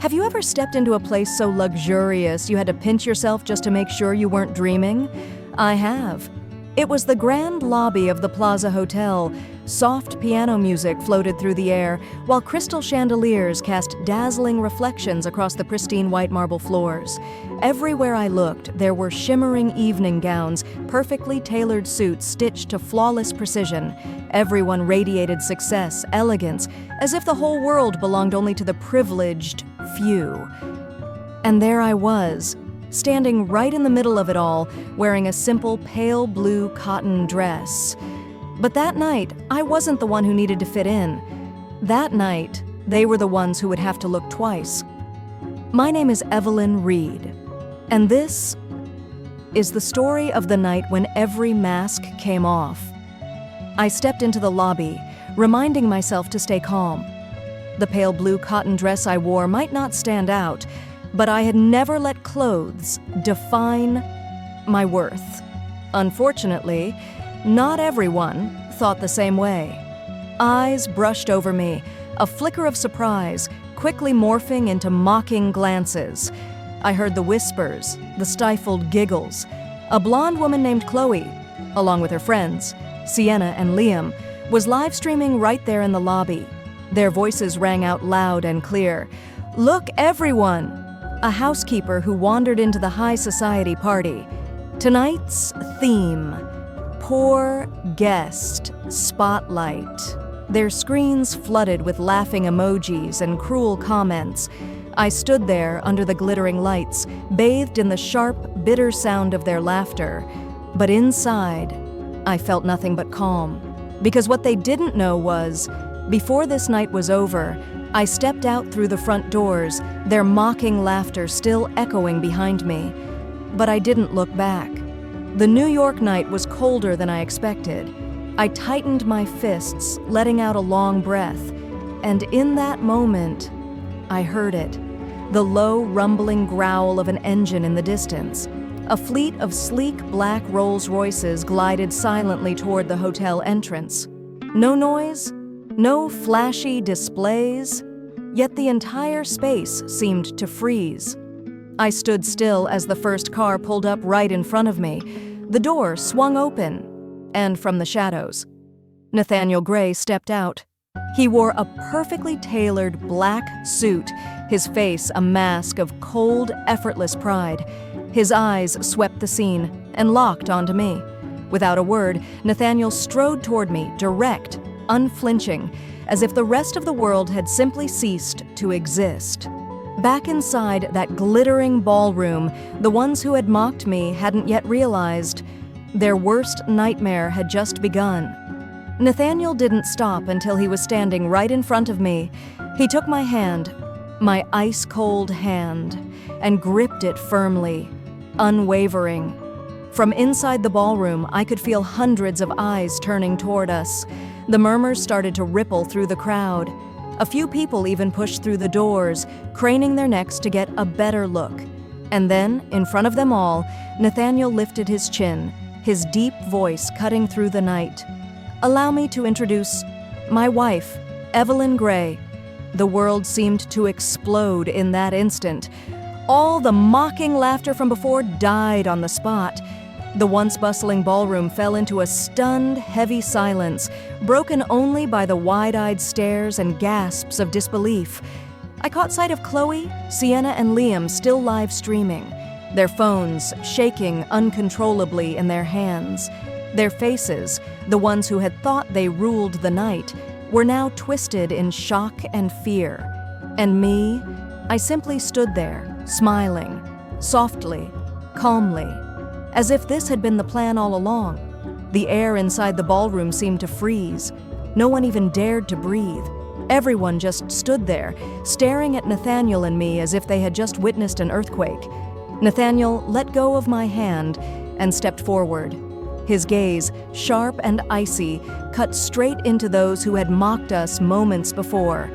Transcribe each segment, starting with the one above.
Have you ever stepped into a place so luxurious you had to pinch yourself just to make sure you weren't dreaming? I have. It was the grand lobby of the Plaza Hotel. Soft piano music floated through the air, while crystal chandeliers cast dazzling reflections across the pristine white marble floors. Everywhere I looked, there were shimmering evening gowns, perfectly tailored suits stitched to flawless precision. Everyone radiated success, elegance, as if the whole world belonged only to the privileged few. And there I was, standing right in the middle of it all, wearing a simple pale blue cotton dress. But that night, I wasn't the one who needed to fit in. That night, they were the ones who would have to look twice. My name is Evelyn Reed, and this is the story of the night when every mask came off. I stepped into the lobby, reminding myself to stay calm. The pale blue cotton dress I wore might not stand out, but I had never let clothes define my worth. Unfortunately, not everyone thought the same way. Eyes brushed over me, a flicker of surprise, quickly morphing into mocking glances. I heard the whispers, the stifled giggles. A blonde woman named Chloe, along with her friends, Sienna and Liam, was live streaming right there in the lobby. Their voices rang out loud and clear. "Look, everyone!" A housekeeper who wandered into the high society party. Tonight's theme: Poor Guest Spotlight. Their screens flooded with laughing emojis and cruel comments. I stood there under the glittering lights, bathed in the sharp, bitter sound of their laughter. But inside, I felt nothing but calm. Because what they didn't know was, before this night was over, I stepped out through the front doors, their mocking laughter still echoing behind me. But I didn't look back. The New York night was colder than I expected. I tightened my fists, letting out a long breath. And in that moment, I heard it. The low, rumbling growl of an engine in the distance. A fleet of sleek black Rolls-Royces glided silently toward the hotel entrance. No noise, no flashy displays, yet the entire space seemed to freeze. I stood still as the first car pulled up right in front of me. The door swung open, and from the shadows, Nathaniel Gray stepped out. He wore a perfectly tailored black suit, his face a mask of cold, effortless pride. His eyes swept the scene and locked onto me. Without a word, Nathaniel strode toward me, direct, unflinching, as if the rest of the world had simply ceased to exist. Back inside that glittering ballroom, the ones who had mocked me hadn't yet realized their worst nightmare had just begun. Nathaniel didn't stop until he was standing right in front of me. He took my hand, my ice-cold hand, and gripped it firmly, unwavering. From inside the ballroom, I could feel hundreds of eyes turning toward us. The murmurs started to ripple through the crowd. A few people even pushed through the doors, craning their necks to get a better look. And then, in front of them all, Nathaniel lifted his chin, his deep voice cutting through the night. "Allow me to introduce my wife, Evelyn Gray." The world seemed to explode in that instant. All the mocking laughter from before died on the spot. The once bustling ballroom fell into a stunned, heavy silence, broken only by the wide-eyed stares and gasps of disbelief. I caught sight of Chloe, Sienna, and Liam still live streaming, their phones shaking uncontrollably in their hands. Their faces, the ones who had thought they ruled the night, were now twisted in shock and fear. And me, I simply stood there, smiling, softly, calmly, as if this had been the plan all along. The air inside the ballroom seemed to freeze. No one even dared to breathe. Everyone just stood there, staring at Nathaniel and me as if they had just witnessed an earthquake. Nathaniel let go of my hand and stepped forward. His gaze, sharp and icy, cut straight into those who had mocked us moments before.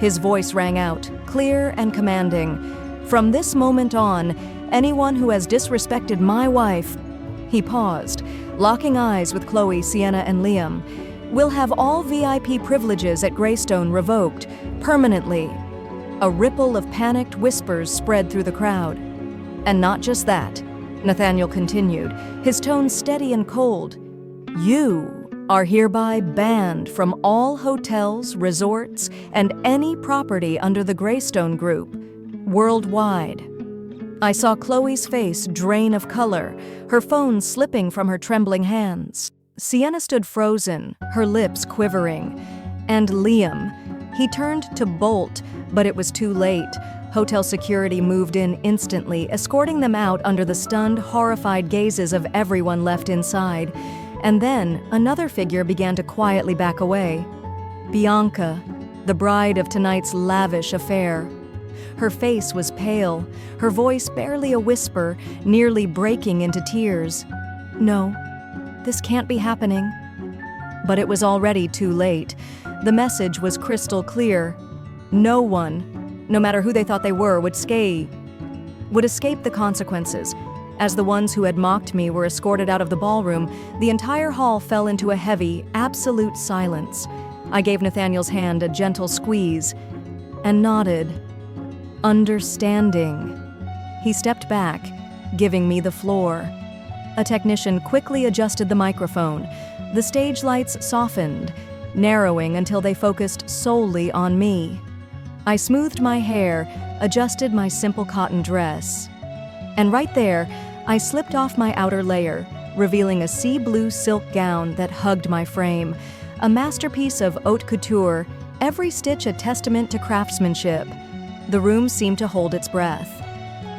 His voice rang out, clear and commanding. "From this moment on, anyone who has disrespected my wife..." He paused, locking eyes with Chloe, Sienna, and Liam. "Will have all VIP privileges at Greystone revoked, permanently." A ripple of panicked whispers spread through the crowd. And not just that, Nathaniel continued, his tone steady and cold. You are hereby banned from all hotels, resorts, and any property under the Greystone Group, worldwide. I saw Chloe's face drain of color, her phone slipping from her trembling hands. Sienna stood frozen, her lips quivering. And Liam, he turned to bolt, but it was too late. Hotel security moved in instantly, escorting them out under the stunned, horrified gazes of everyone left inside. And then another figure began to quietly back away. Bianca, the bride of tonight's lavish affair. Her face was pale, her voice barely a whisper, nearly breaking into tears. No, this can't be happening. But it was already too late. The message was crystal clear. No one, no matter who they thought they were, would escape the consequences. As the ones who had mocked me were escorted out of the ballroom, the entire hall fell into a heavy, absolute silence. I gave Nathaniel's hand a gentle squeeze and nodded, understanding. He stepped back, giving me the floor. A technician quickly adjusted the microphone. The stage lights softened, narrowing until they focused solely on me. I smoothed my hair, adjusted my simple cotton dress. And right there, I slipped off my outer layer, revealing a sea blue silk gown that hugged my frame, a masterpiece of haute couture, every stitch a testament to craftsmanship. The room seemed to hold its breath.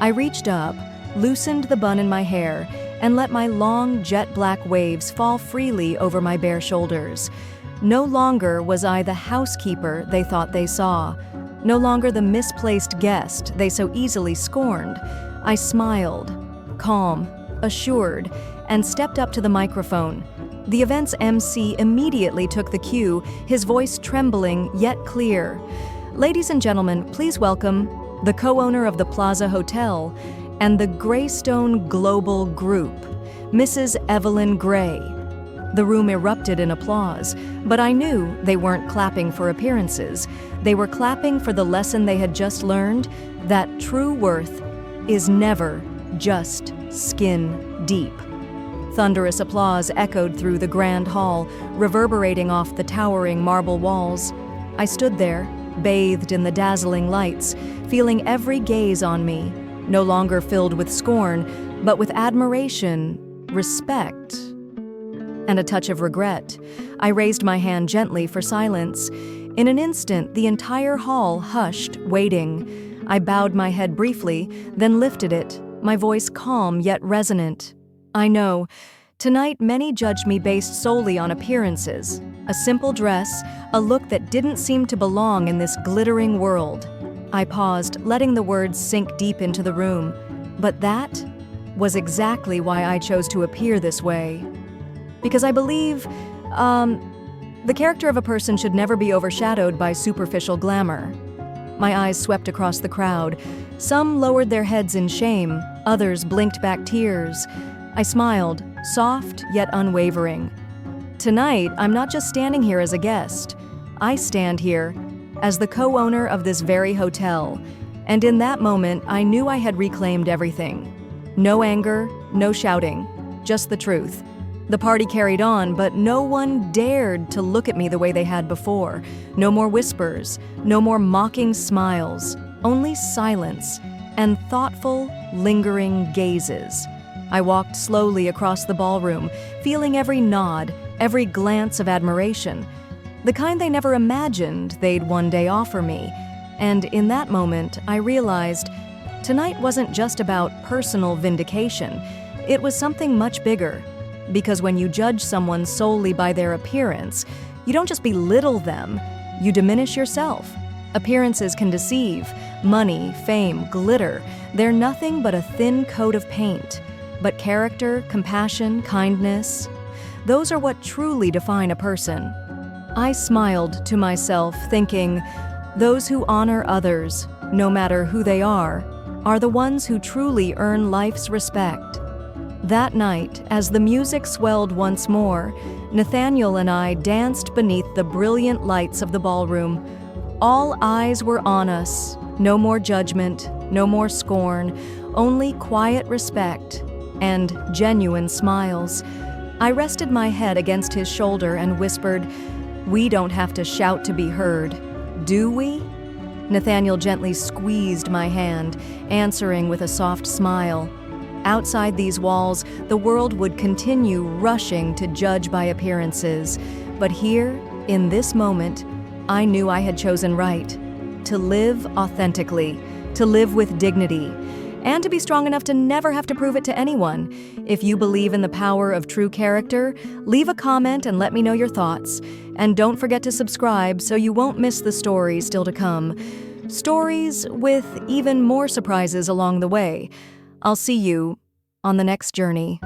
I reached up, loosened the bun in my hair, and let my long, jet-black waves fall freely over my bare shoulders. No longer was I the housekeeper they thought they saw, no longer the misplaced guest they so easily scorned. I smiled, calm, assured, and stepped up to the microphone. The event's MC immediately took the cue, his voice trembling yet clear. Ladies and gentlemen, please welcome the co-owner of the Plaza Hotel and the Greystone Global Group, Mrs. Evelyn Gray. The room erupted in applause, but I knew they weren't clapping for appearances. They were clapping for the lesson they had just learned, that true worth is never just skin deep. Thunderous applause echoed through the grand hall, reverberating off the towering marble walls. I stood there, bathed in the dazzling lights, feeling every gaze on me, no longer filled with scorn, but with admiration, respect, and a touch of regret. I raised my hand gently for silence. In an instant, the entire hall hushed, waiting. I bowed my head briefly, then lifted it, my voice calm yet resonant. I know, tonight many judged me based solely on appearances. A simple dress, a look that didn't seem to belong in this glittering world. I paused, letting the words sink deep into the room. But that was exactly why I chose to appear this way. Because I believe, the character of a person should never be overshadowed by superficial glamour. My eyes swept across the crowd. Some lowered their heads in shame, others blinked back tears. I smiled, soft yet unwavering. Tonight, I'm not just standing here as a guest. I stand here as the co-owner of this very hotel. And in that moment, I knew I had reclaimed everything. No anger, no shouting, just the truth. The party carried on, but no one dared to look at me the way they had before. No more whispers, no more mocking smiles, only silence and thoughtful, lingering gazes. I walked slowly across the ballroom, feeling every nod, every glance of admiration, the kind they never imagined they'd one day offer me. And in that moment, I realized tonight wasn't just about personal vindication. It was something much bigger. Because when you judge someone solely by their appearance, you don't just belittle them, you diminish yourself. Appearances can deceive. Money, fame, glitter, they're nothing but a thin coat of paint. But character, compassion, kindness, those are what truly define a person. I smiled to myself, thinking, those who honor others, no matter who they are the ones who truly earn life's respect. That night, as the music swelled once more, Nathaniel and I danced beneath the brilliant lights of the ballroom. All eyes were on us, No more judgment, no more scorn, only quiet respect and genuine smiles. I rested my head against his shoulder and whispered, "We don't have to shout to be heard, do we?" Nathaniel gently squeezed my hand, answering with a soft smile. Outside these walls, the world would continue rushing to judge by appearances. But here, in this moment, I knew I had chosen right. To live authentically, to live with dignity, and to be strong enough to never have to prove it to anyone. If you believe in the power of true character, leave a comment and let me know your thoughts. And don't forget to subscribe so you won't miss the stories still to come. Stories with even more surprises along the way. I'll see you on the next journey.